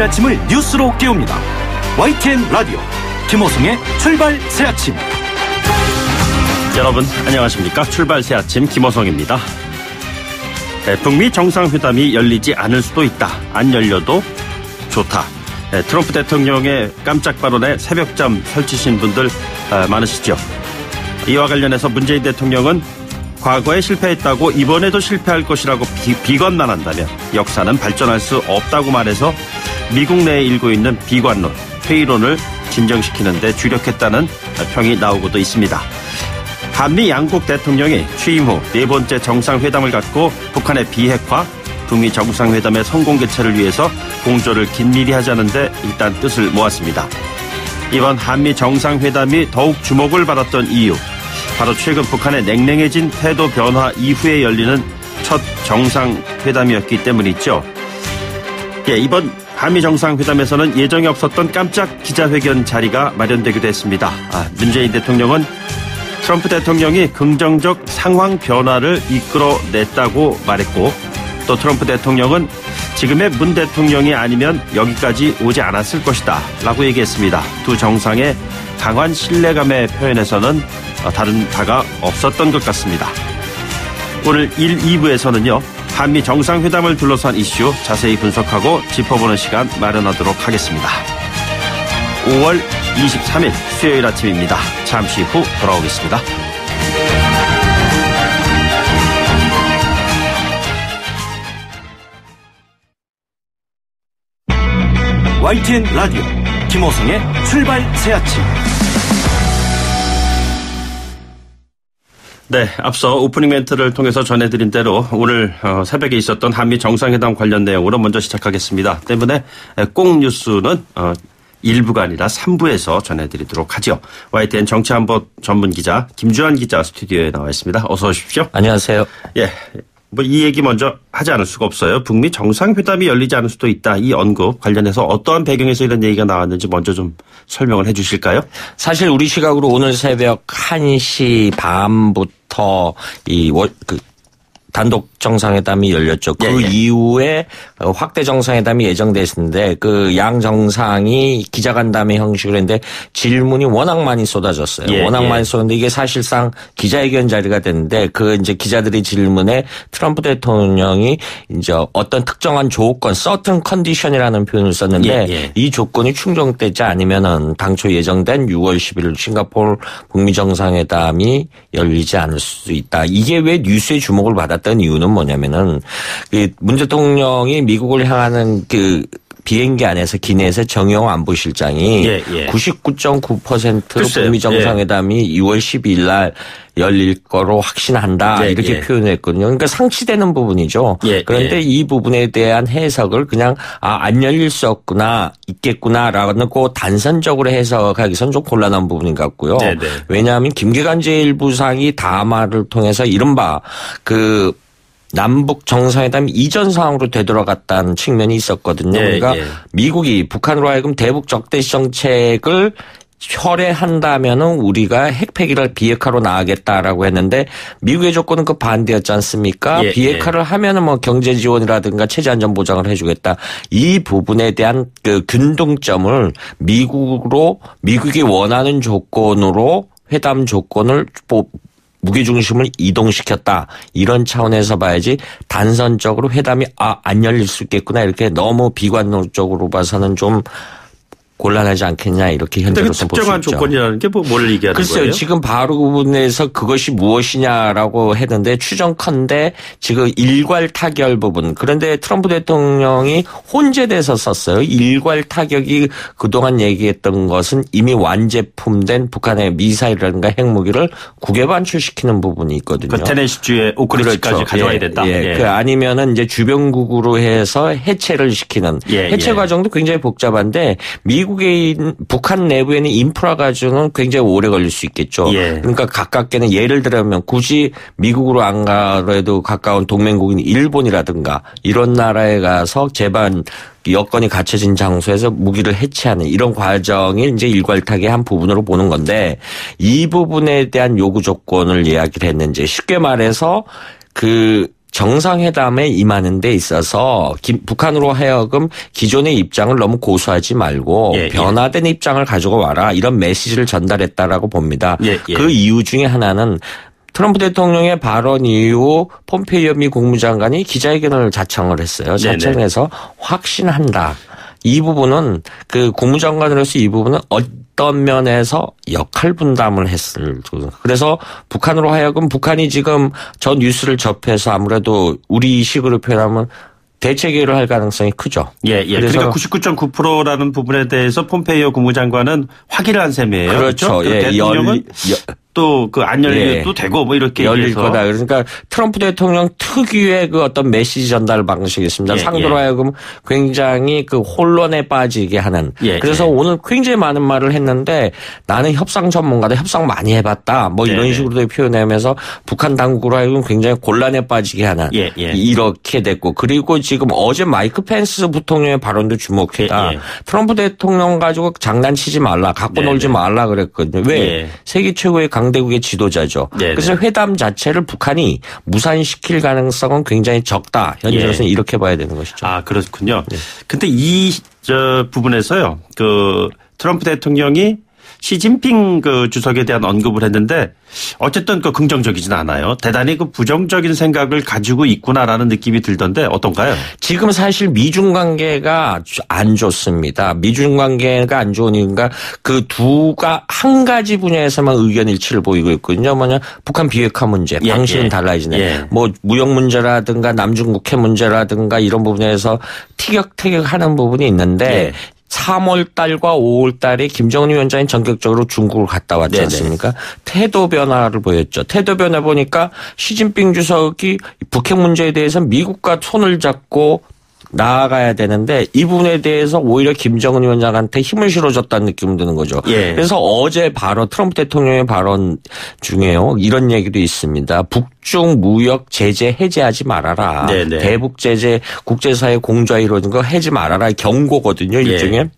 아침을 뉴스로 깨웁니다. YTN 라디오 김호성의 출발 새아침. 여러분 안녕하십니까. 출발 새아침 김호성입니다. 북미 정상회담이 열리지 않을 수도 있다. 안 열려도 좋다. 트럼프 대통령의 깜짝 발언에 새벽잠 설치신 분들 많으시죠. 이와 관련해서 문재인 대통령은 과거에 실패했다고 이번에도 실패할 것이라고 비관만 한다면 역사는 발전할 수 없다고 말해서 미국 내에 일고 있는 비관론, 회의론을 진정시키는 데 주력했다는 평이 나오고도 있습니다. 한미 양국 대통령이 취임 후 네 번째 정상회담을 갖고 북한의 비핵화, 북미 정상회담의 성공 개최를 위해서 공조를 긴밀히 하자는데 일단 뜻을 모았습니다. 이번 한미 정상회담이 더욱 주목을 받았던 이유, 바로 최근 북한의 냉랭해진 태도 변화 이후에 열리는 첫 정상회담이었기 때문이죠. 이번 한미 정상회담에서는 예정에 없었던 깜짝 기자회견 자리가 마련되기도 했습니다. 문재인 대통령은 트럼프 대통령이 긍정적 상황 변화를 이끌어냈다고 말했고, 또 트럼프 대통령은 지금의 문 대통령이 아니면 여기까지 오지 않았을 것이다 라고 얘기했습니다. 두 정상의 강한 신뢰감의 표현에서는 다른 바가 없었던 것 같습니다. 오늘 1, 2부에서는요. 한미 정상회담을 둘러싼 이슈 자세히 분석하고 짚어보는 시간 마련하도록 하겠습니다. 5월 23일 수요일 아침입니다. 잠시 후 돌아오겠습니다. YTN 라디오 김호성의 출발 새아침. 네, 앞서 오프닝 멘트를 통해서 전해드린 대로 오늘 새벽에 있었던 한미 정상회담 관련 내용으로 먼저 시작하겠습니다. 때문에 꼭 뉴스는 1부가 아니라 3부에서 전해드리도록 하죠. YTN 정치한보 전문 기자 김주환 기자 스튜디오에 나와 있습니다. 어서 오십시오. 안녕하세요. 예. 이 얘기 먼저 하지 않을 수가 없어요. 북미 정상회담이 열리지 않을 수도 있다. 이 언급 관련해서 어떠한 배경에서 이런 얘기가 나왔는지 먼저 좀 설명을 해 주실까요? 사실 우리 시각으로 오늘 새벽 1시 반부터 단독 정상회담이 열렸죠. 그 이후에 확대 정상회담이 예정돼 있었는데 그 양 정상이 기자간담회 형식으로 했는데 질문이 워낙 많이 쏟아졌어요. 워낙 많이 쏟았는데 이게 사실상 기자회견 자리가 됐는데 그 이제 기자들의 질문에 트럼프 대통령이 이제 어떤 특정한 조건, certain condition이라는 표현을 썼는데 이 조건이 충족되지 않으면은 당초 예정된 6월 11일 싱가포르 북미 정상회담이 열리지 않을 수도 있다. 이게 왜 뉴스의 주목을 받았던 이유는 뭐냐면은 문 대통령이 미국을 향하는 그 비행기 안에서 기내에서 정영 안보실장이 99.9% 북미 정상회담이 2월 12일 날 열릴 거로 확신한다 이렇게 표현했거든요. 그러니까 상치되는 부분이죠. 그런데 이 부분에 대한 해석을 그냥 안 열릴 수 없구나 있겠구나라고 단선적으로 해석하기선 좀 곤란한 부분인 것 같고요. 왜냐하면 김계관 제1부상이 담화를 통해서 이른바 그 남북 정상회담 이전 상황으로 되돌아갔다는 측면이 있었거든요. 그러니까 미국이 북한으로 하여금 대북 적대시 정책을 철회한다면은 우리가 핵폐기를 비핵화로 나가겠다라고 했는데 미국의 조건은 그 반대였지 않습니까? 비핵화를 하면은 뭐 경제 지원이라든가 체제 안전 보장을 해주겠다. 이 부분에 대한 그 균등점을 미국이 원하는 조건으로 회담 조건을 무게중심을 이동시켰다. 이런 차원에서 봐야지 단선적으로 회담이 안 열릴 수 있겠구나. 이렇게 너무 비관론적으로 봐서는 좀 곤란하지 않겠냐 이렇게 현재로서 볼 수 있죠. 특정한 조건이라는 게 뭘 얘기하는 글쎄요, 거예요? 지금 바로 부분에서 그것이 무엇이냐라고 했는데 추정컨대 지금 일괄 타결 부분. 그런데 트럼프 대통령이 혼재돼서 썼어요. 일괄 타격이 그동안 얘기했던 것은 이미 완제품된 북한의 미사일이라든가 핵무기를 국외 반출시키는 부분이 있거든요. 그 테네시주의 오크리치까지 가져와야 된다. 그 아니면은 이제 주변국으로 해서 해체를 시키는 해체 과정도 굉장히 복잡한데 북한 내부에 있는 인프라 가지고는 굉장히 오래 걸릴 수 있겠죠. 그러니까 가깝게는 예를 들면 굳이 미국으로 안 가더라도 가까운 동맹국인 일본이라든가 이런 나라에 가서 제반 여건이 갖춰진 장소에서 무기를 해체하는 이런 과정이 이제 일괄타의 한 부분으로 보는 건데 이 부분에 대한 요구 조건을 이야기를 했는지 쉽게 말해서 정상회담에 임하는 데 있어서 북한으로 하여금 기존의 입장을 너무 고수하지 말고 변화된 입장을 가지고 와라 이런 메시지를 전달했다라고 봅니다. 그 이유 중에 하나는 트럼프 대통령의 발언 이후 폼페이오 미 국무장관이 기자회견을 자청을 했어요. 자청해서 확신한다. 이 부분은 그 국무장관으로서 이 부분은 어떤 면에서 역할 분담을 했을. 그래서 북한으로 하여금 북한이 지금 저 뉴스를 접해서 아무래도 우리식으로 표현하면 대체계를 할 가능성이 크죠. 그래서 99.9%라는 부분에 대해서 폼페이오 국무장관은 확인을 한 셈이에요. 그렇죠. 대통령은 또 그 안 열려도 되고 뭐 이렇게 열릴 거다. 그러니까 트럼프 대통령 특유의 그 어떤 메시지 전달 방식이 있습니다. 상대로 하여금 굉장히 그 혼란에 빠지게 하는. 그래서 오늘 굉장히 많은 말을 했는데 나는 협상 전문가다. 협상 많이 해봤다. 뭐 이런 식으로 표현하면서 북한 당국으로 하여금 굉장히 곤란에 빠지게 하는. 이렇게 됐고 그리고 지금 어제 마이크 펜스 부통령의 발언도 주목했다. 트럼프 대통령 가지고 장난치지 말라. 갖고 놀지 말라 그랬거든요. 왜? 세계 최고의 강대국의 지도자죠. 그래서 회담 자체를 북한이 무산시킬 가능성은 굉장히 적다. 현재로서는 이렇게 봐야 되는 것이죠. 아, 그렇군요. 근데 이 부분에서요. 그 트럼프 대통령이 시진핑 그 주석에 대한 언급을 했는데 어쨌든 그 긍정적이진 않아요. 대단히 그 부정적인 생각을 가지고 있구나라는 느낌이 들던데 어떤가요? 지금 사실 미중 관계가 안 좋습니다. 미중 관계가 안 좋은 이유가 그 두가 한 가지 분야에서만 의견 일치를 보이고 있거든요. 뭐냐 북한 비핵화 문제, 방식은 달라지네. 뭐 무역 문제라든가 남중국해 문제라든가 이런 부분에서 티격태격하는 부분이 있는데 3월 달과 5월 달에 김정은 위원장이 전격적으로 중국을 갔다 왔지 않습니까? 태도 변화를 보였죠. 태도 변화 보니까 시진핑 주석이 북핵 문제에 대해서 미국과 손을 잡고 나아가야 되는데 이 부분에 대해서 오히려 김정은 위원장한테 힘을 실어줬다는 느낌이 드는 거죠. 그래서 어제 발언 트럼프 대통령의 발언 중에요. 이런 얘기도 있습니다. 북중 무역 제재 해제하지 말아라. 대북 제재 국제사회 공조가 이루어진 거 해지 말아라. 경고거든요. 일종의.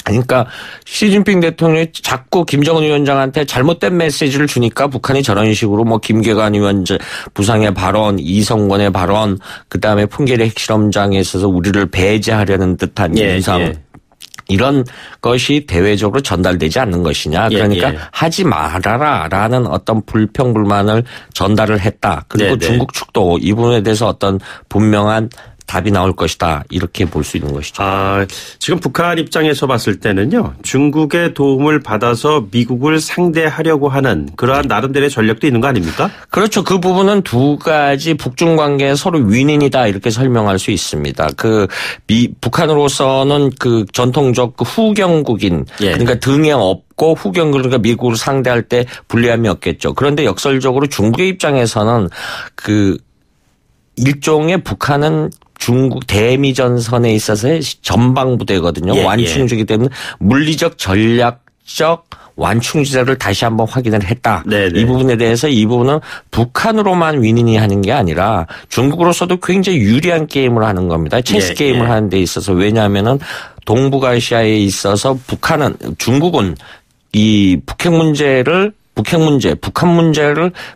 그러니까 시진핑 대통령이 자꾸 김정은 위원장한테 잘못된 메시지를 주니까 북한이 저런 식으로 뭐 김계관 위원장 부상의 발언, 이성권의 발언, 그다음에 풍계리 핵실험장에 있어서 우리를 배제하려는 듯한 인상. 이런 것이 대외적으로 전달되지 않는 것이냐. 그러니까 하지 말아라라는 어떤 불평 불만을 전달을 했다. 그리고 중국 측도 이 부분에 대해서 어떤 분명한 답이 나올 것이다. 이렇게 볼 수 있는 것이죠. 아, 지금 북한 입장에서 봤을 때는요. 중국의 도움을 받아서 미국을 상대하려고 하는 그러한 나름대로의 전략도 있는 거 아닙니까? 그렇죠. 그 부분은 두 가지 북중 관계에 서로 윈윈이다 이렇게 설명할 수 있습니다. 북한으로서는 그 전통적 그 후경국인 그러니까 등에 없고 후경국 그러니까 미국을 상대할 때 불리함이 없겠죠. 그런데 역설적으로 중국의 입장에서는 그 일종의 북한은 중국 대미전선에 있어서의 전방부대거든요. 완충주기 때문에 물리적 전략적 완충지대를 다시 한번 확인을 했다. 이 부분에 대해서 이 부분은 북한으로만 윈윈이 하는 게 아니라 중국으로서도 굉장히 유리한 게임을 하는 겁니다. 체스 게임을 하는 데 있어서 왜냐하면은 동북아시아에 있어서 중국은 이 북한 문제를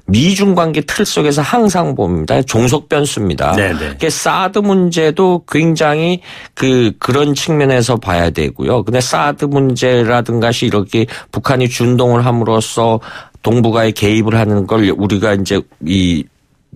미중 관계 틀 속에서 항상 봅니다. 종속 변수입니다. 그러니까 사드 문제도 굉장히 그런 측면에서 봐야 되고요. 근데 사드 문제라든가 이렇게 북한이 준동을 함으로써 동북아에 개입을 하는 걸 우리가 이제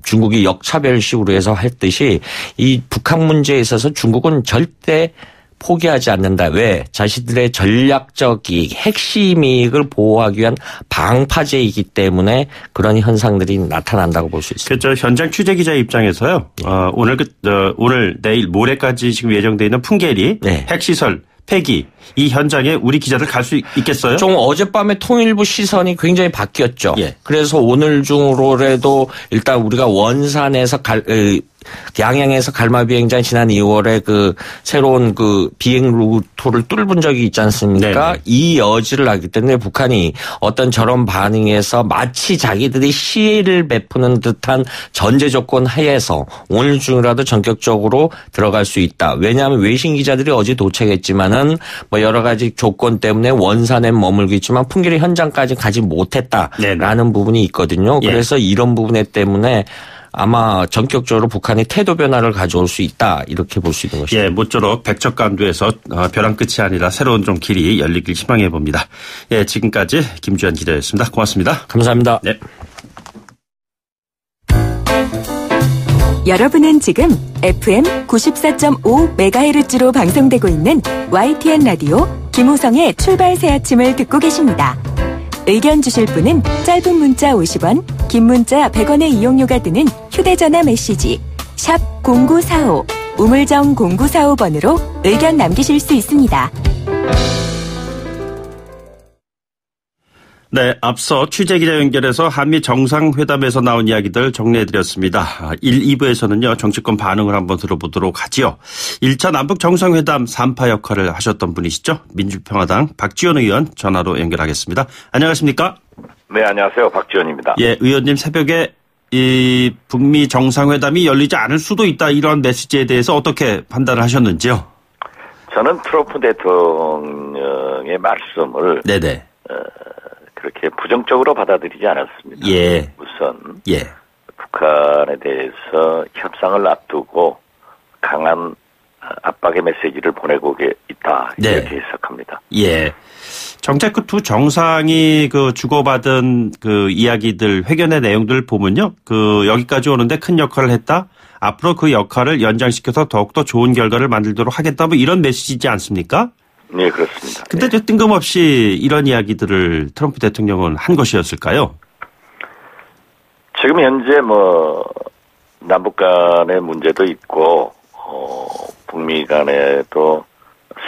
중국이 역차별식으로 해서 했듯이 이 북한 문제에 있어서 중국은 절대 포기하지 않는다. 왜? 자신들의 전략적 이익, 핵심 이익을 보호하기 위한 방파제이기 때문에 그런 현상들이 나타난다고 볼 수 있습니다. 그렇죠. 현장 취재 기자 입장에서요. 오늘 내일 모레까지 지금 예정돼 있는 풍계리 핵시설 폐기 이 현장에 우리 기자들 갈 수 있겠어요? 좀 어젯밤에 통일부 시선이 굉장히 바뀌었죠. 그래서 오늘 중으로라도 일단 우리가 원산에서 양양에서 갈마 비행장 지난 2월에 그 새로운 그 비행 루트를 뚫은 적이 있지 않습니까? 이 여지를 알기 때문에 북한이 어떤 저런 반응에서 마치 자기들이 시해를 베푸는 듯한 전제 조건 하에서 오늘 중이라도 전격적으로 들어갈 수 있다. 왜냐하면 외신 기자들이 어제 도착했지만은 뭐 여러 가지 조건 때문에 원산에 머물고 있지만 풍계리 현장까지 가지 못했다라는 부분이 있거든요. 그래서 이런 부분에 때문에 아마 전격적으로 북한의 태도 변화를 가져올 수 있다 이렇게 볼 수 있는 것이죠. 예, 모쪼록 백척간두에서 벼랑 끝이 아니라 새로운 좀 길이 열리길 희망해 봅니다. 예, 지금까지 김주현 기자였습니다. 고맙습니다. 감사합니다. 네. 여러분은 지금 FM 94.5MHz로 방송되고 있는 YTN 라디오 김호성의 출발 새 아침을 듣고 계십니다. 의견 주실 분은 짧은 문자 50원, 긴 문자 100원의 이용료가 드는 휴대전화 메시지 샵 0945, 우물정 0945번으로 의견 남기실 수 있습니다. 네, 앞서 취재기자 연결해서 한미 정상회담에서 나온 이야기들 정리해드렸습니다. 1, 2부에서는요. 정치권 반응을 한번 들어보도록 하지요. 1차 남북 정상회담 3파 역할을 하셨던 분이시죠. 민주평화당 박지원 의원 전화로 연결하겠습니다. 안녕하십니까? 네, 안녕하세요. 박지원입니다. 예, 의원님 새벽에 이 북미 정상회담이 열리지 않을 수도 있다 이런 메시지에 대해서 어떻게 판단을 하셨는지요? 저는 트럼프 대통령의 말씀을 네네. 그렇게 부정적으로 받아들이지 않았습니다. 예. 우선 예. 북한에 대해서 협상을 앞두고 강한 압박의 메시지를 보내고 있다 이렇게 네. 해석합니다. 예. 정작 그 두 정상이 그 주고받은 그 이야기들 회견의 내용들 보면요, 그 여기까지 오는데 큰 역할을 했다. 앞으로 그 역할을 연장시켜서 더욱더 좋은 결과를 만들도록 하겠다. 뭐 이런 메시지지 않습니까? 네, 그렇습니다. 근데 네. 뜬금없이 이런 이야기들을 트럼프 대통령은 한 것이었을까요? 지금 현재 남북 간의 문제도 있고 북미 간에도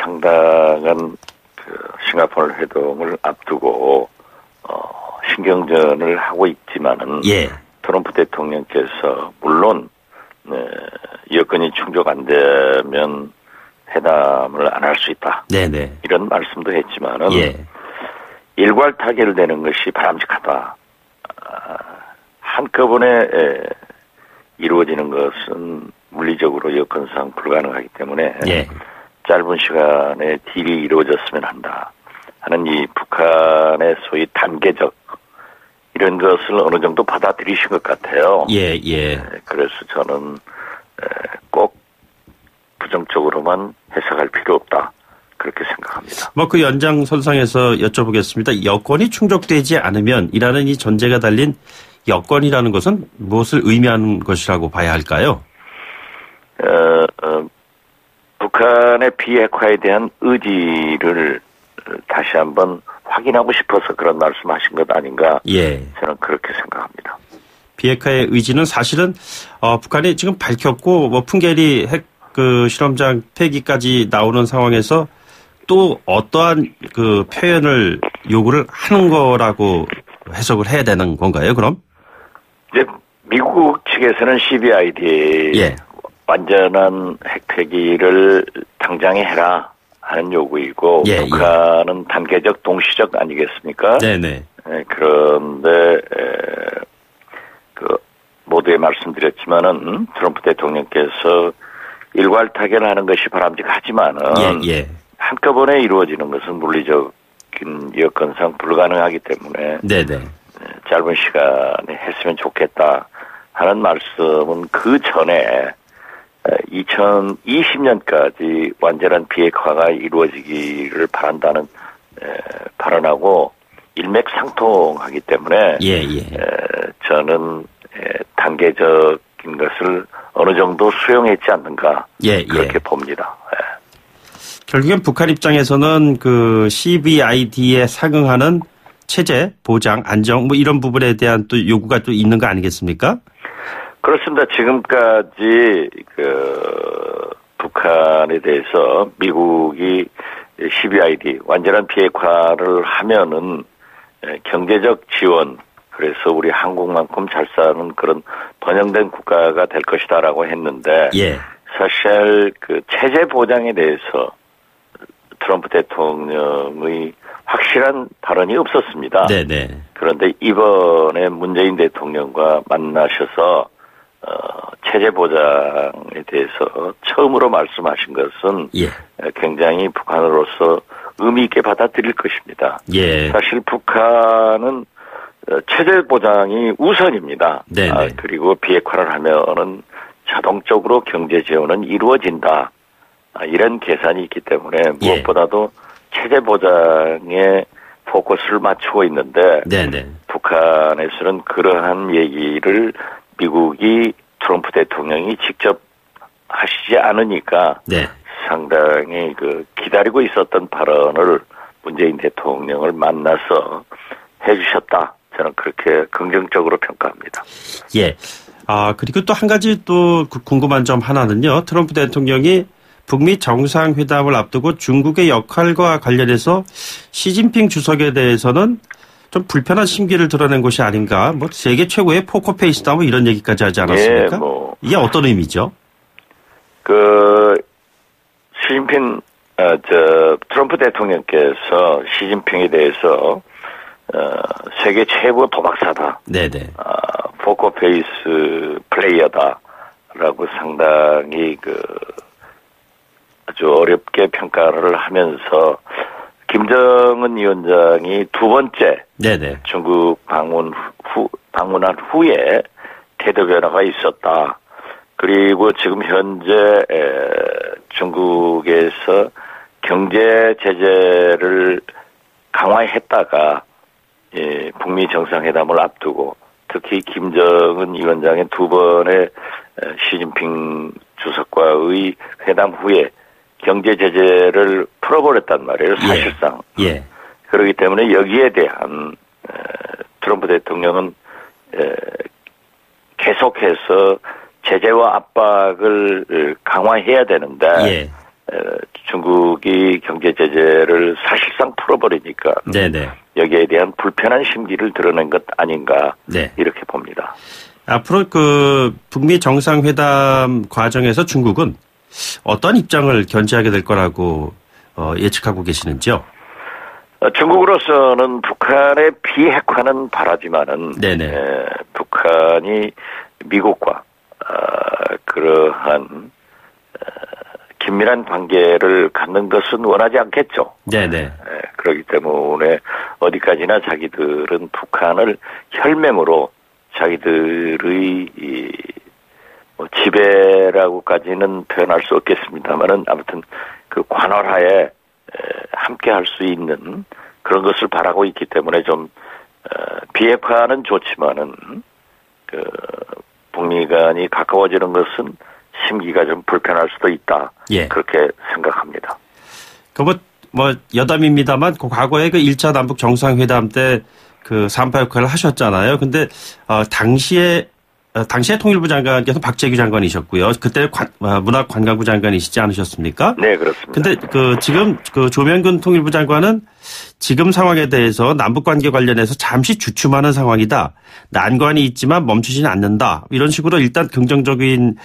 상당한 그 싱가포르 회동을 앞두고 신경전을 하고 있지만은 예. 트럼프 대통령께서 물론 여건이 충족 안 되면 회담을 안 할 수 있다. 네네. 이런 말씀도 했지만은 예. 일괄 타결되는 것이 바람직하다. 한꺼번에 이루어지는 것은 물리적으로 여건상 불가능하기 때문에 예. 짧은 시간에 딜이 이루어졌으면 한다 하는 이 북한의 소위 단계적 이런 것을 어느 정도 받아들이신 것 같아요. 예, 예. 그래서 저는 꼭 부정적으로만 해석할 필요 없다. 그렇게 생각합니다. 그 연장선상에서 여쭤보겠습니다. 여건이 충족되지 않으면 이라는 이 전제가 달린 여건이라는 것은 무엇을 의미하는 것이라고 봐야 할까요? 북한의 비핵화에 대한 의지를 다시 한번 확인하고 싶어서 그런 말씀하신 것 아닌가? 예. 저는 그렇게 생각합니다. 비핵화의 의지는 사실은 북한이 지금 밝혔고 풍계리 핵 실험장 폐기까지 나오는 상황에서 또 어떠한 그 표현을 요구를 하는 거라고 해석을 해야 되는 건가요? 그럼? 이제 미국 측에서는 CBID 예. 완전한 핵 폐기를 당장에 해라 하는 요구이고 예, 북한은 단계적 동시적 아니겠습니까? 네네. 그런데 모두에 말씀드렸지만은 트럼프 대통령께서 일괄 타결하는 것이 바람직하지만은 예. 한꺼번에 이루어지는 것은 물리적인 여건상 불가능하기 때문에 네네. 짧은 시간에 했으면 좋겠다 하는 말씀은 그 전에 2020년까지 완전한 비핵화가 이루어지기를 바란다는 발언하고 일맥상통하기 때문에 저는 단계적인 것을 어느 정도 수용했지 않는가 그렇게 봅니다. 결국엔 북한 입장에서는 그 CBID에 상응하는 체제, 보장, 안정 이런 부분에 대한 또 요구가 또 있는 거 아니겠습니까? 그렇습니다. 지금까지 북한에 대해서 미국이 CBID 완전한 비핵화를 하면은 경제적 지원 그래서 우리 한국만큼 잘 사는 그런 번영된 국가가 될 것이다라고 했는데 사실 그 체제 보장에 대해서 트럼프 대통령의 확실한 발언이 없었습니다. 네네. 그런데 이번에 문재인 대통령과 만나셔서 체제 보장에 대해서 처음으로 말씀하신 것은 굉장히 북한으로서 의미 있게 받아들일 것입니다. 사실 북한은 체제 보장이 우선입니다. 그리고 비핵화를 하면은 자동적으로 경제 지원은 이루어진다. 이런 계산이 있기 때문에 무엇보다도 체제 보장에 포커스를 맞추고 있는데 북한에서는 그러한 얘기를 미국이 트럼프 대통령이 직접 하시지 않으니까 상당히 기다리고 있었던 발언을 문재인 대통령을 만나서 해주셨다. 저는 그렇게 긍정적으로 평가합니다. 예. 그리고 또 한 가지 또 궁금한 점 하나는요. 트럼프 대통령이 북미 정상회담을 앞두고 중국의 역할과 관련해서 시진핑 주석에 대해서는 좀 불편한 심기를 드러낸 것이 아닌가. 뭐 세계 최고의 포커페이스다 뭐 이런 얘기까지 하지 않았습니까? 이게 어떤 의미죠? 시진핑 트럼프 대통령께서 시진핑에 대해서 세계 최고 도박사다. 포커페이스 플레이어다라고 상당히 아주 어렵게 평가를 하면서 김정은 위원장이 두 번째 중국 방문한 후에 태도 변화가 있었다. 그리고 지금 현재 중국에서 경제 제재를 강화했다가 북미 정상회담을 앞두고 특히 김정은 위원장의 두 번의 시진핑 주석과의 회담 후에 경제 제재를 풀어버렸단 말이에요. 사실상. 그렇기 때문에 여기에 대한 트럼프 대통령은 계속해서 제재와 압박을 강화해야 되는데 중국이 경제 제재를 사실상 풀어버리니까 여기에 대한 불편한 심기를 드러낸 것 아닌가 이렇게 봅니다. 앞으로 북미 정상회담 과정에서 중국은 어떤 입장을 견지하게 될 거라고 예측하고 계시는지요? 중국으로서는 북한의 비핵화는 바라지만은 북한이 미국과 그러한 긴밀한 관계를 갖는 것은 원하지 않겠죠. 그렇기 때문에 어디까지나 자기들은 북한을 혈맹으로 자기들의 지배라고까지는 표현할 수 없겠습니다만은 아무튼 관할하에 함께 할 수 있는 그런 것을 바라고 있기 때문에 좀 비핵화는 좋지만은 북미 간이 가까워지는 것은 심기가 좀 불편할 수도 있다. 그렇게 생각합니다. 여담입니다만 과거에 1차 남북 정상회담 때 3파 역할을 하셨잖아요. 근데 당시에 통일부 장관께서 박재규 장관이셨고요. 그때 문화관광부 장관이시지 않으셨습니까? 네, 그렇습니다. 근데 지금 조명근 통일부 장관은 지금 상황에 대해서 남북관계 관련해서 잠시 주춤하는 상황이다. 난관이 있지만 멈추지는 않는다. 이런 식으로 일단 긍정적인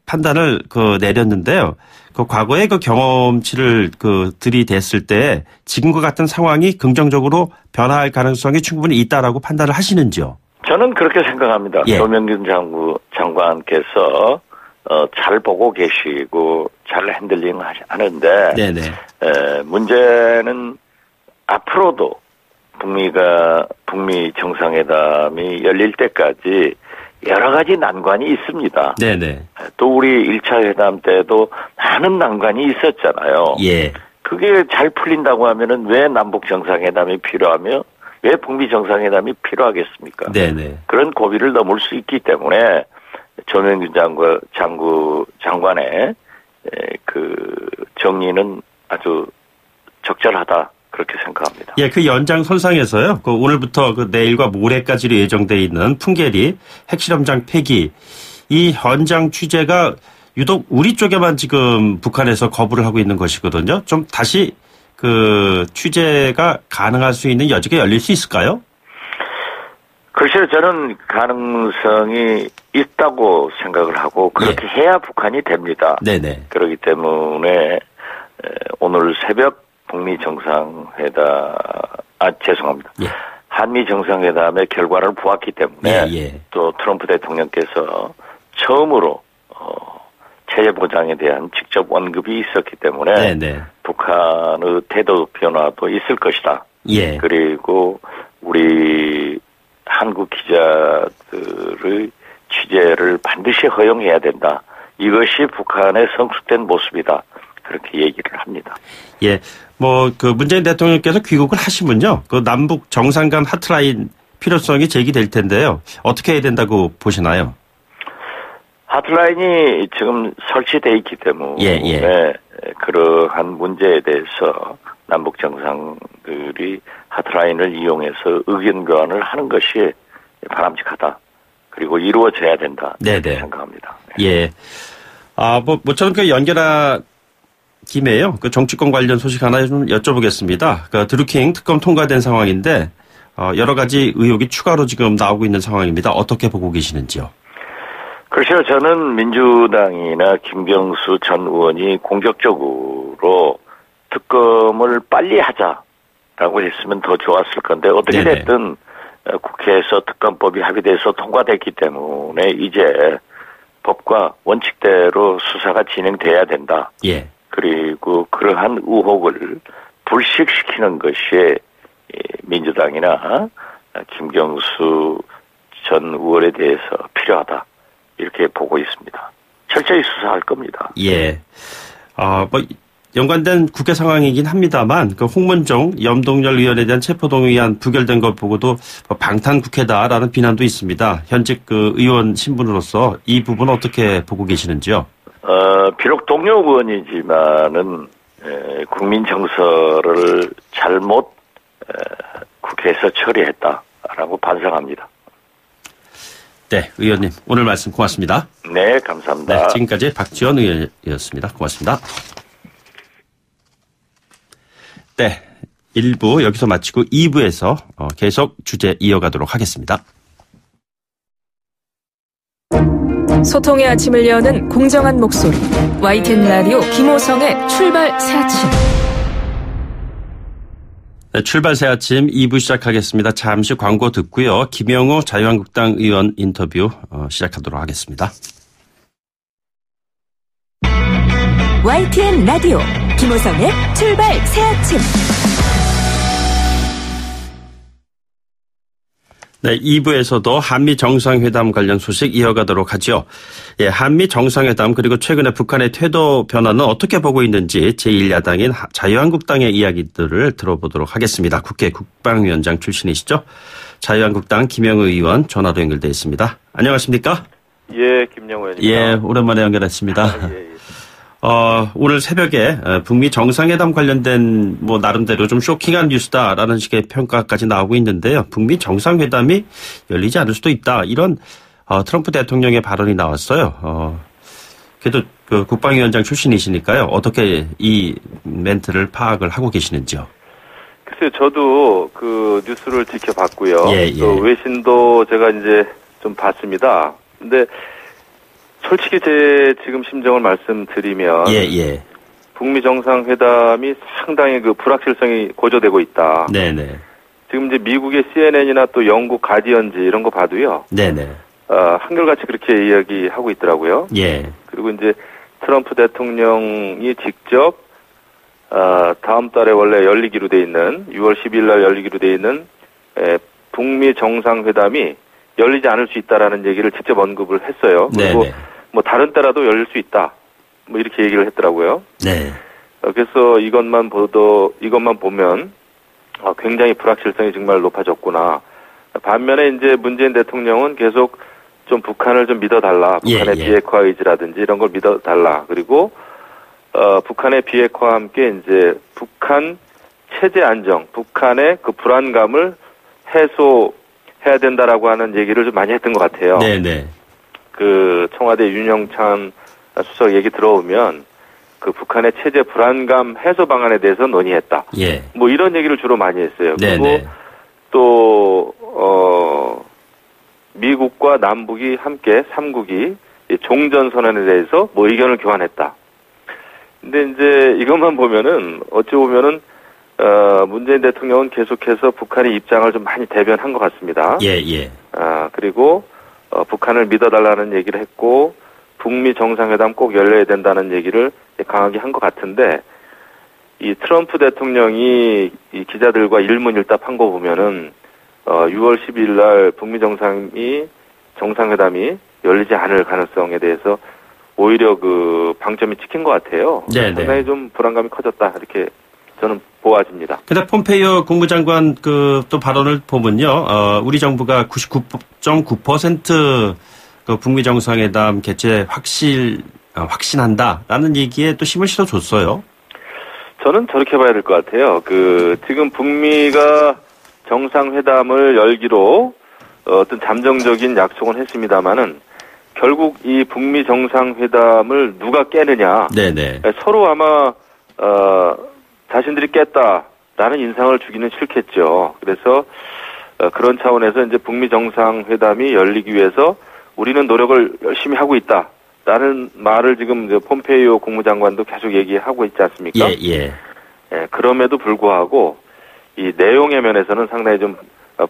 판단을 내렸는데요. 과거의 경험치를 들이댔을 때 지금과 같은 상황이 긍정적으로 변화할 가능성이 충분히 있다라고 판단을 하시는지요? 저는 그렇게 생각합니다. 조명균 장관께서 잘 보고 계시고 잘 핸들링 하는데 문제는 앞으로도 북미 정상회담이 열릴 때까지 여러 가지 난관이 있습니다. 또 우리 1차 회담 때도 많은 난관이 있었잖아요. 그게 잘 풀린다고 하면은 왜 남북 정상회담이 필요하며 왜 북미 정상회담이 필요하겠습니까? 그런 고비를 넘을 수 있기 때문에 조명균 장관의 정리는 아주 적절하다 그렇게 생각합니다. 그 연장선상에서요. 오늘부터 내일과 모레까지로 예정돼 있는 풍계리 핵실험장 폐기 이 현장 취재가 유독 우리 쪽에만 지금 북한에서 거부를 하고 있는 것이거든요. 좀 다시 취재가 가능할 수 있는 여지가 열릴 수 있을까요? 글쎄요, 저는 가능성이 있다고 생각을 하고 그렇게 해야 북한이 됩니다. 그렇기 때문에 오늘 새벽 북미 정상회담, 죄송합니다. 한미 정상회담의 결과를 보았기 때문에 또 트럼프 대통령께서 처음으로 체제 보장에 대한 직접 언급이 있었기 때문에 북한의 태도 변화도 있을 것이다. 그리고 우리 한국 기자들의 취재를 반드시 허용해야 된다. 이것이 북한의 성숙된 모습이다. 그렇게 얘기를 합니다. 예, 문재인 대통령께서 귀국을 하시면요, 남북 정상 간 하트라인 필요성이 제기될 텐데요. 어떻게 해야 된다고 보시나요? 하트라인이 지금 설치되어 있기 때문에 그러한 문제에 대해서 남북 정상들이 하트라인을 이용해서 의견 교환을 하는 것이 바람직하다. 그리고 이루어져야 된다. 네네. 생각합니다. 예. 모처럼 연결한 김에요. 정치권 관련 소식 하나 좀 여쭤보겠습니다. 드루킹 특검 통과된 상황인데 여러 가지 의혹이 추가로 지금 나오고 있는 상황입니다. 어떻게 보고 계시는지요? 글쎄요, 저는 민주당이나 김경수 전 의원이 공격적으로 특검을 빨리 하자라고 했으면 더 좋았을 건데 어떻게 됐든 국회에서 특검법이 합의돼서 통과됐기 때문에 이제 법과 원칙대로 수사가 진행돼야 된다. 예. 그리고 그러한 의혹을 불식시키는 것이 민주당이나 김경수 전 의원에 대해서 필요하다. 이렇게 보고 있습니다. 철저히 수사할 겁니다. 예. 연관된 국회 상황이긴 합니다만, 홍문종 염동열 의원에 대한 체포동의안 부결된 것 보고도 방탄 국회다라는 비난도 있습니다. 현직 의원 신분으로서 이 부분 어떻게 보고 계시는지요? 비록 동료 의원이지만은, 국민 정서를 잘못, 국회에서 처리했다라고 반성합니다. 네, 의원님 오늘 말씀 고맙습니다. 네, 감사합니다. 네, 지금까지 박지원 의원이었습니다. 고맙습니다. 네, 1부 여기서 마치고 2부에서 계속 주제 이어가도록 하겠습니다. 소통의 아침을 여는 공정한 목소리 YTN 라디오 김호성의 출발 새 아침. 네, 출발 새 아침 2부 시작하겠습니다. 잠시 광고 듣고요. 김영우 자유한국당 의원 인터뷰 시작하도록 하겠습니다. YTN 라디오 김호성의 출발 새 아침. 네, 2부에서도 한미 정상회담 관련 소식 이어가도록 하죠. 예, 한미 정상회담 그리고 최근에 북한의 태도 변화는 어떻게 보고 있는지 제1야당인 자유한국당의 이야기들을 들어보도록 하겠습니다. 국회 국방위원장 출신이시죠? 자유한국당 김영우 의원 전화로 연결되어 있습니다. 안녕하십니까? 예, 김영우 의원입니다. 예, 오랜만에 연결했습니다. 예. 오늘 새벽에 북미 정상회담 관련된 나름대로 좀 쇼킹한 뉴스다라는 식의 평가까지 나오고 있는데요. 북미 정상회담이 열리지 않을 수도 있다. 이런 트럼프 대통령의 발언이 나왔어요. 그래도 국방위원장 출신이시니까요. 어떻게 이 멘트를 파악을 하고 계시는지요? 글쎄요, 저도 그 뉴스를 지켜봤고요. 예. 또 외신도 제가 이제 좀 봤습니다. 근데 솔직히 제 지금 심정을 말씀드리면 예. 북미 정상회담이 상당히 그 불확실성이 고조되고 있다. 네네. 지금 이제 미국의 CNN이나 또 영국 가디언지 이런 거 봐도요. 네네. 한결같이 그렇게 이야기하고 있더라고요. 예. 그리고 이제 트럼프 대통령이 직접 다음 달에 원래 열리기로 돼 있는 6월 10일 날 열리기로 돼 있는 북미 정상회담이 열리지 않을 수 있다라는 얘기를 직접 언급을 했어요. 그리고 네네. 다른 때라도 열릴 수 있다. 이렇게 얘기를 했더라고요. 네. 그래서 이것만 보면 굉장히 불확실성이 정말 높아졌구나. 반면에 이제 문재인 대통령은 계속 좀 북한을 좀 믿어달라. 북한의 비핵화 의지라든지 이런 걸 믿어달라. 그리고 북한의 비핵화와 함께 이제 북한 체제 안정, 북한의 그 불안감을 해소해야 된다라고 하는 얘기를 좀 많이 했던 것 같아요. 네네. 그 청와대 윤영찬 수석 얘기 들어오면 그 북한의 체제 불안감 해소 방안에 대해서 논의했다. 예. 이런 얘기를 주로 많이 했어요. 네네. 그리고 또 미국과 남북이 함께 3국이 종전선언에 대해서 의견을 교환했다. 근데 이제 이것만 보면은 어찌 보면은 문재인 대통령은 계속해서 북한의 입장을 좀 많이 대변한 것 같습니다. 예. 그리고 북한을 믿어달라는 얘기를 했고 북미 정상회담 꼭 열려야 된다는 얘기를 강하게 한 것 같은데 이 트럼프 대통령이 이 기자들과 일문일답한 거 보면은 6월 12일 날 북미 정상회담이 열리지 않을 가능성에 대해서 오히려 그 방점이 찍힌 것 같아요. 네네. 상당히 좀 불안감이 커졌다 이렇게 저는 보아집니다. 근데 폼페이오 국무장관 또 발언을 보면요, 우리 정부가 99.9% 그 북미 정상회담 개최 확신한다라는 얘기에 또 힘을 실어줬어요. 저는 저렇게 봐야 될 것 같아요. 지금 북미가 정상회담을 열기로 어떤 잠정적인 약속은 했습니다만은 결국 이 북미 정상회담을 누가 깨느냐. 네네. 서로 아마 자신들이 깼다라는 인상을 주기는 싫겠죠. 그래서 그런 차원에서 이제 북미 정상회담이 열리기 위해서 우리는 노력을 열심히 하고 있다라는 말을 지금 폼페이오 국무장관도 계속 얘기하고 있지 않습니까? 예. 그럼에도 불구하고 이 내용의 면에서는 상당히 좀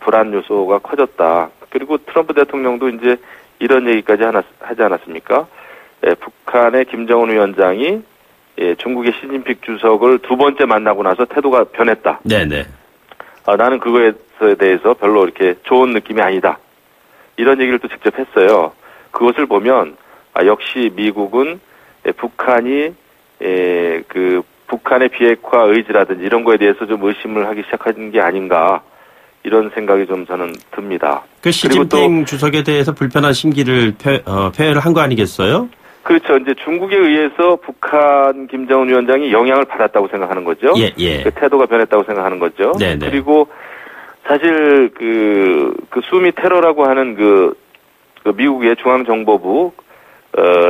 불안 요소가 커졌다. 그리고 트럼프 대통령도 이제 이런 얘기까지 하지 않았습니까? 북한의 김정은 위원장이 중국의 시진핑 주석을 두 번째 만나고 나서 태도가 변했다. 네네. 나는 그거에 대해서 별로 이렇게 좋은 느낌이 아니다. 이런 얘기를 또 직접 했어요. 그것을 보면 역시 미국은 북한이 북한의 비핵화 의지라든지 이런 거에 대해서 좀 의심을 하기 시작한 게 아닌가. 이런 생각이 좀 저는 듭니다. 그 시진핑 주석에 대해서 불편한 심기를 표현을 한 거 아니겠어요? 그렇죠. 이제 중국에 의해서 북한 김정은 위원장이 영향을 받았다고 생각하는 거죠. 예. 그 태도가 변했다고 생각하는 거죠. 네네. 그리고 사실 그 수미 테러라고 하는 그 미국의 중앙정보부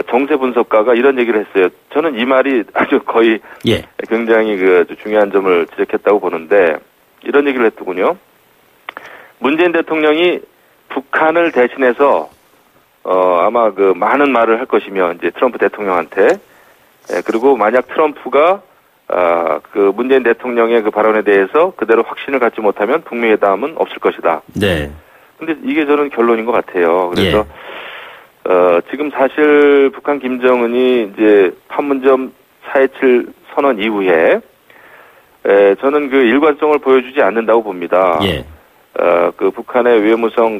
정세 분석가가 이런 얘기를 했어요. 저는 이 말이 아주 거의 굉장히 중요한 점을 지적했다고 보는데 이런 얘기를 했더군요. 문재인 대통령이 북한을 대신해서 아마 많은 말을 할 것이며 이제 트럼프 대통령한테 그리고 만약 트럼프가 문재인 대통령의 그 발언에 대해서 그대로 확신을 갖지 못하면 북미 회담은 없을 것이다. 네. 근데 이게 저는 결론인 것 같아요. 그래서 지금 사실 북한 김정은이 이제 판문점 4.27 선언 이후에 저는 일관성을 보여주지 않는다고 봅니다. 북한의 외무성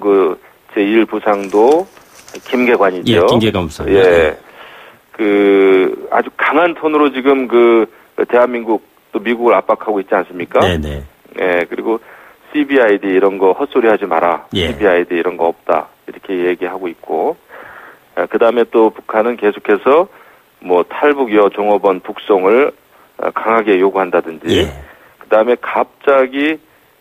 제1부상도 김계관이죠. 김계관 부상. 아주 강한 톤으로 지금 대한민국 또 미국을 압박하고 있지 않습니까? 네네. 그리고 CBID 이런 거 헛소리 하지 마라. CBID 이런 거 없다. 이렇게 얘기하고 있고. 그 다음에 또 북한은 계속해서 탈북여 종업원 북송을 강하게 요구한다든지. 그 다음에 갑자기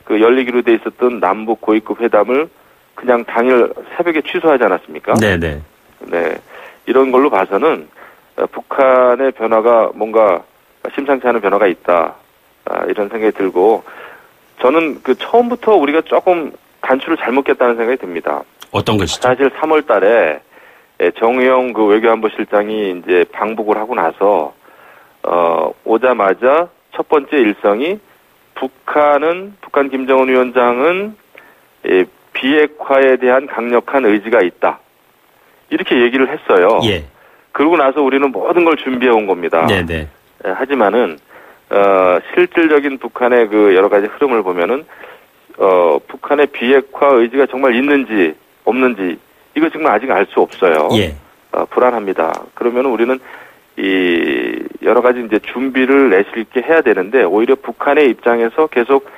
열리기로 돼 있었던 남북 고위급 회담을 그냥 당일 새벽에 취소하지 않았습니까? 네네. 네. 이런 걸로 봐서는 북한의 변화가 뭔가 심상치 않은 변화가 있다. 이런 생각이 들고 저는 처음부터 우리가 조금 간추를 잘못 깼다는 생각이 듭니다. 어떤 것이죠? 사실 3월 달에 정의용 외교안보 실장이 이제 방북을 하고 나서 오자마자 첫 번째 일성이 북한 김정은 위원장은 비핵화에 대한 강력한 의지가 있다. 이렇게 얘기를 했어요. 그러고 나서 우리는 모든 걸 준비해 온 겁니다. 네네. 하지만은 실질적인 북한의 여러 가지 흐름을 보면은 북한의 비핵화 의지가 정말 있는지 없는지 이거 정말 아직 알 수 없어요. 불안합니다. 그러면 우리는 여러 가지 이제 준비를 내실 있게 해야 되는데 오히려 북한의 입장에서 계속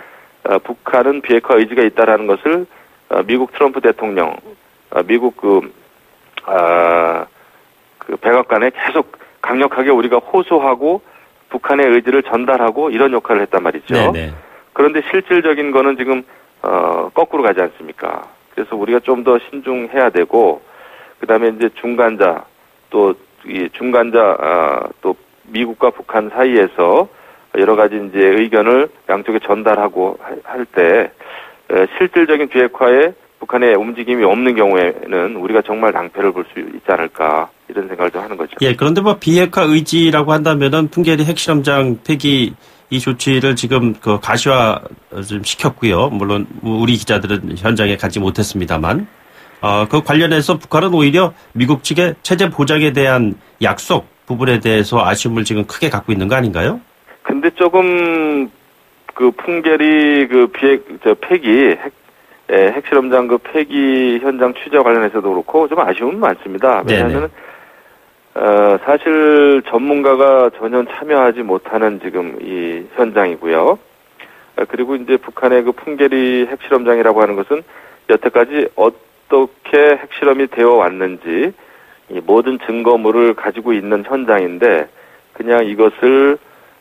북한은 비핵화 의지가 있다라는 것을 미국 트럼프 대통령, 미국 백악관에 계속 강력하게 우리가 호소하고 북한의 의지를 전달하고 이런 역할을 했단 말이죠. 네네. 그런데 실질적인 거는 지금 거꾸로 가지 않습니까? 그래서 우리가 좀 더 신중해야 되고 그다음에 이제 중간자 또 미국과 북한 사이에서 여러 가지 이제 의견을 양쪽에 전달하고 할 때 실질적인 비핵화에 북한의 움직임이 없는 경우에는 우리가 정말 낭패를 볼 수 있지 않을까 이런 생각을 좀 하는 거죠. 그런데 비핵화 의지라고 한다면은 풍계리 핵실험장 폐기 이 조치를 지금 가시화 좀 시켰고요. 물론 우리 기자들은 현장에 가지 못했습니다만 그 관련해서 북한은 오히려 미국 측의 체제 보장에 대한 약속 부분에 대해서 아쉬움을 지금 크게 갖고 있는 거 아닌가요? 근데 조금 풍계리 폐기 핵실험장 그 폐기 현장 취재 관련해서도 그렇고 좀 아쉬움은 많습니다. 왜냐하면 사실 전문가가 전혀 참여하지 못하는 지금 이 현장이고요. 그리고 이제 북한의 그 풍계리 핵실험장이라고 하는 것은 여태까지 어떻게 핵실험이 되어 왔는지 이 모든 증거물을 가지고 있는 현장인데 그냥 이것을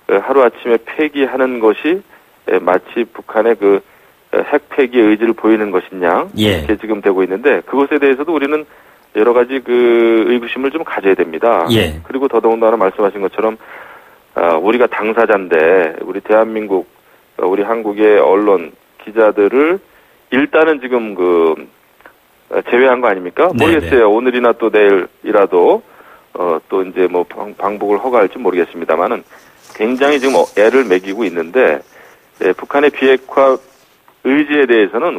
하루아침에 폐기하는 것이 마치 북한의 그 핵 폐기 의지를 보이는 것이냐 이렇게 지금 되고 있는데 그것에 대해서도 우리는 여러 가지 그 의구심을 좀 가져야 됩니다. 그리고 더더군다나 말씀하신 것처럼 우리가 당사자인데 우리 대한민국 우리 한국의 언론 기자들을 일단은 지금 그 제외한 거 아닙니까? 모르겠어요. 오늘이나 또 내일이라도 또 이제 뭐 방북을 허가할지 모르겠습니다만은 굉장히 지금 애를 먹이고 있는데 북한의 비핵화 의지에 대해서는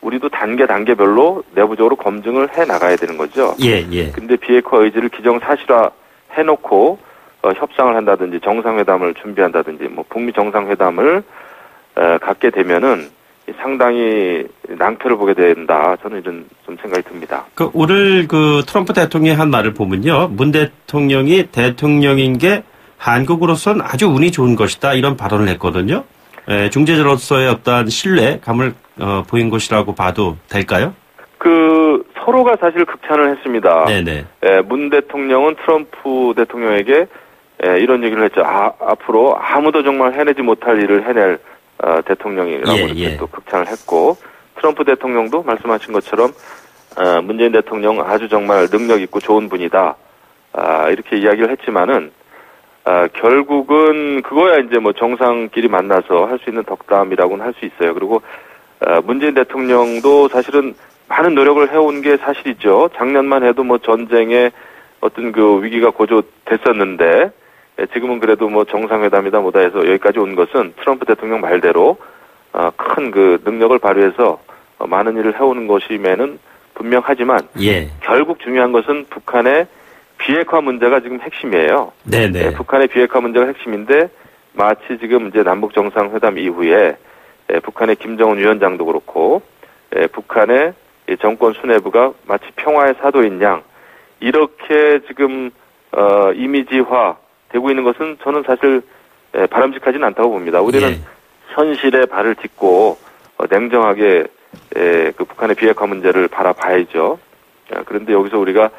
우리도 단계별로 내부적으로 검증을 해 나가야 되는 거죠. 근데 비핵화 의지를 기정사실화 해놓고 협상을 한다든지 정상회담을 준비한다든지 뭐 북미 정상회담을 갖게 되면은 상당히 낭패를 보게 된다. 저는 이런 좀 생각이 듭니다. 오늘 그 트럼프 대통령의 한 말을 보면요, 문 대통령이 대통령인 게 한국으로서는 아주 운이 좋은 것이다 이런 발언을 했거든요. 중재자로서의 어떤 신뢰감을 보인 것이라고 봐도 될까요? 그 서로가 사실 극찬을 했습니다. 문 대통령은 트럼프 대통령에게 이런 얘기를 했죠. 앞으로 아무도 정말 해내지 못할 일을 해낼 대통령이라고 이렇게 또 극찬을 했고 트럼프 대통령도 말씀하신 것처럼 문재인 대통령 아주 정말 능력 있고 좋은 분이다. 이렇게 이야기를 했지만은 결국은 그거야 이제 뭐 정상끼리 만나서 할 수 있는 덕담이라고는 할 수 있어요. 그리고 문재인 대통령도 사실은 많은 노력을 해온 게 사실이죠. 작년만 해도 뭐 전쟁에 어떤 그 위기가 고조됐었는데 지금은 그래도 뭐 정상회담이다 뭐다 해서 여기까지 온 것은 트럼프 대통령 말대로 큰 그 능력을 발휘해서 많은 일을 해오는 것임에는 분명하지만 결국 중요한 것은 북한의 비핵화 문제가 지금 핵심이에요. 북한의 비핵화 문제가 핵심인데 마치 지금 이제 남북 정상회담 이후에 북한의 김정은 위원장도 그렇고 북한의 정권 수뇌부가 마치 평화의 사도인 양 이렇게 지금 이미지화 되고 있는 것은 저는 사실 바람직하지는 않다고 봅니다. 우리는 현실에 발을 딛고 냉정하게 그 북한의 비핵화 문제를 바라봐야죠. 그런데 여기서 우리가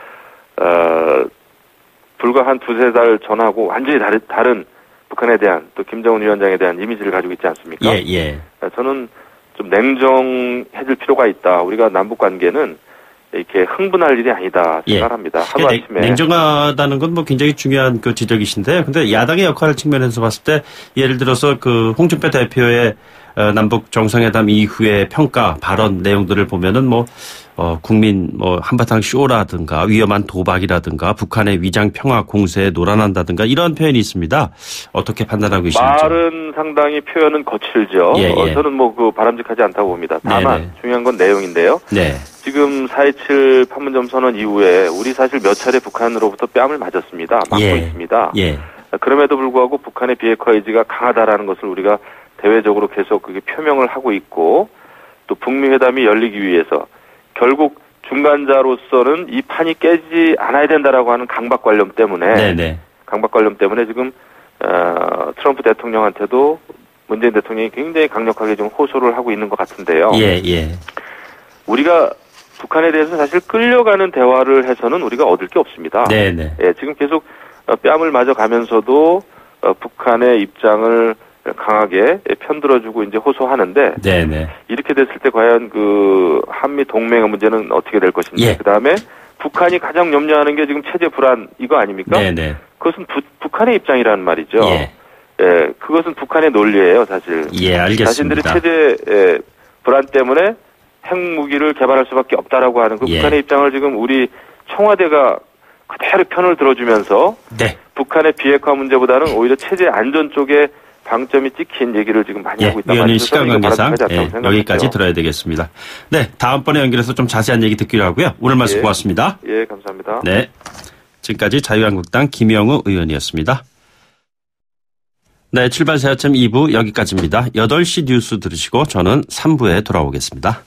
불과 한 두세 달 전하고 완전히 다른 북한에 대한 또 김정은 위원장에 대한 이미지를 가지고 있지 않습니까? 저는 좀 냉정해질 필요가 있다. 우리가 남북 관계는 이렇게 흥분할 일이 아니다 생각합니다. 하루아침에 냉정하다는 건 뭐 굉장히 중요한 그 지적이신데, 근데 야당의 역할 측면에서 봤을 때 예를 들어서 그 홍준표 대표의 남북 정상회담 이후의 평가 발언 내용들을 보면은 뭐 국민 뭐 한바탕 쇼라든가 위험한 도박이라든가 북한의 위장 평화 공세에 노란한다든가 이런 표현이 있습니다. 어떻게 판단하고 계십니까? 말은 상당히 표현은 거칠죠. 저는 뭐 그 바람직하지 않다고 봅니다. 다만 중요한 건 내용인데요. 지금 4.27 판문점 선언 이후에 우리 사실 몇 차례 북한으로부터 뺨을 맞았습니다. 맞고 있습니다. 그럼에도 불구하고 북한의 비핵화 의지가 강하다라는 것을 우리가 대외적으로 계속 그게 표명을 하고 있고 또 북미 회담이 열리기 위해서 결국 중간자로서는 이 판이 깨지지 않아야 된다라고 하는 강박관념 때문에 강박관념 때문에 지금 트럼프 대통령한테도 문재인 대통령이 굉장히 강력하게 좀 호소를 하고 있는 것 같은데요. 우리가 북한에 대해서 사실 끌려가는 대화를 해서는 우리가 얻을 게 없습니다. 지금 계속 뺨을 맞아가면서도 북한의 입장을 강하게 편들어주고 이제 호소하는데 이렇게 됐을 때 과연 그 한미 동맹의 문제는 어떻게 될 것인지 그다음에 북한이 가장 염려하는 게 지금 체제 불안 이거 아닙니까? 그것은 북한의 입장이라는 말이죠. 그것은 북한의 논리예요, 사실. 알겠습니다. 자신들의 체제 불안 때문에 핵무기를 개발할 수밖에 없다라고 하는 그 북한의 입장을 지금 우리 청와대가 그대로 편을 들어주면서 북한의 비핵화 문제보다는 오히려 체제 안전 쪽에 방점이 찍힌 얘기를 지금 많이 하고 있단 말이죠. 시간 관계상 여기까지 들어야 되겠습니다. 다음번에 연결해서 좀 자세한 얘기 듣기로 하고요. 오늘 말씀 고맙습니다. 감사합니다. 지금까지 자유한국당 김영우 의원이었습니다. 출발새 아침 2부 여기까지입니다. 8시 뉴스 들으시고 저는 3부에 돌아오겠습니다.